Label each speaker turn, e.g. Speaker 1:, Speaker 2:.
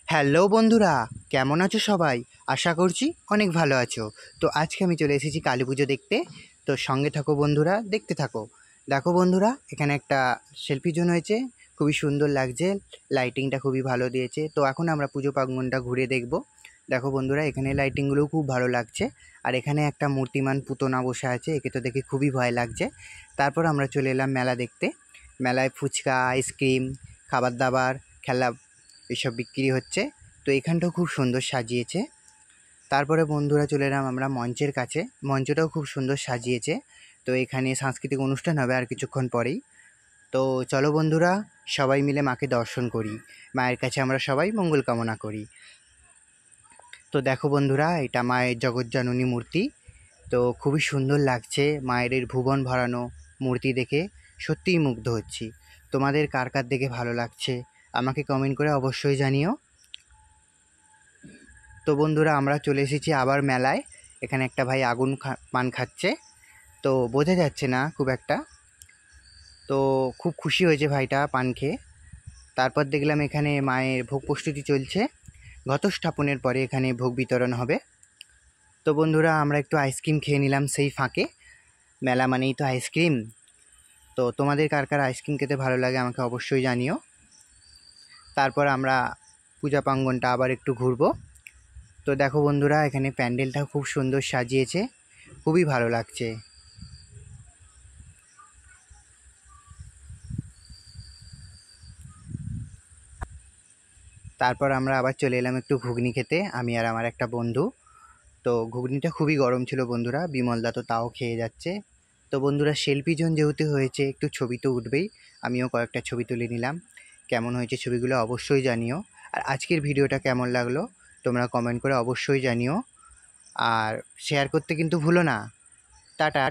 Speaker 1: Hello বন্ধুরা, কেমন আছো সবাই? আশা করছি অনেক ভালো আছো। তো আজকে আমি চলে এসেছি কালী পুজো দেখতে। তো সঙ্গে থাকো বন্ধুরা, দেখতে থাকো। দেখো বন্ধুরা, এখানে একটা সেলফি জোন হয়েছে, খুবই সুন্দর লাগছে। লাইটিংটা খুবই ভালো দিয়েছে। তো এখন আমরা পুজো প্রাঙ্গণটা ঘুরে দেখব। দেখো বন্ধুরা, এখানে লাইটিংগুলোও খুব ভালো লাগছে। আর এখানে একটা মূর্তিমান পুতনা বসে আছে, একে তো দেখে খুবই ভয় লাগছে। তারপর আমরা চলে এলাম মেলা দেখতে। মেলায় ফুচকা, আইসক্রিম, খাবার দাবার, খেলা এসব বিক্রি হচ্ছে। তো এখানটাও খুব সুন্দর সাজিয়েছে। তারপরে বন্ধুরা চলে এলাম আমরা মঞ্চের কাছে। মঞ্চটাও খুব সুন্দর সাজিয়েছে। তো এখানে সাংস্কৃতিক অনুষ্ঠান হবে আর কিছুক্ষণ পরেই। তো চলো বন্ধুরা, সবাই মিলে মাকে দর্শন করি। মায়ের কাছে আমরা সবাই মঙ্গল কামনা করি। তো দেখো বন্ধুরা, এটা মায়ের জগজ্জননী মূর্তি। তো খুবই সুন্দর লাগছে মায়ের এই ভুবন ভরানো মূর্তি দেখে। সত্যিই মুগ্ধ হচ্ছি। তোমাদের কার কার দেখে ভালো লাগছে আমাকে কমেন্ট করে অবশ্যই জানিও। তো বন্ধুরা, আমরা চলে এসেছি আবার মেলায়। এখানে একটা ভাই আগুন পান খাচ্ছে। তো বোঝা যাচ্ছে না খুব একটা। তো খুব খুশি হয়েছে ভাইটা পান খেয়ে। তারপর দেখলাম এখানে মায়ের ভোগ প্রস্তুতি চলছে। ঘটস্থাপনের পরে এখানে ভোগ বিতরণ হবে। তো বন্ধুরা, আমরা একটু আইসক্রিম খেয়ে নিলাম সেই ফাঁকে। মেলা মানেই তো আইসক্রিম। তো তোমাদের কার কার আইসক্রিম খেতে ভালো লাগে আমাকে অবশ্যই জানিও। তারপর আমরা পূজা প্রাঙ্গণটা আবার একটু ঘুরবো। তো দেখো বন্ধুরা, এখানে প্যান্ডেলটা খুব সুন্দর সাজিয়েছে, খুবই ভালো লাগছে। তারপর আমরা আবার চলে এলাম একটু ঘুগনি খেতে, আমি আর আমার একটা বন্ধু। তো ঘুগনিটা খুবই গরম ছিল বন্ধুরা, বিমলদা তো তাও খেয়ে যাচ্ছে। তো বন্ধুরা, সেলফি জোন যেহেতু হয়েছে, একটু ছবি তো উঠবেই। আমিও কয়েকটা ছবি তুলে নিলাম। কেমন হয়েছে ছবিগুলো অবশ্যই জানিও। আর আজকের ভিডিওটা কেমন লাগলো তোমরা কমেন্ট করে অবশ্যই জানিও। আর শেয়ার করতে কিন্তু ভুলো না। টাটা।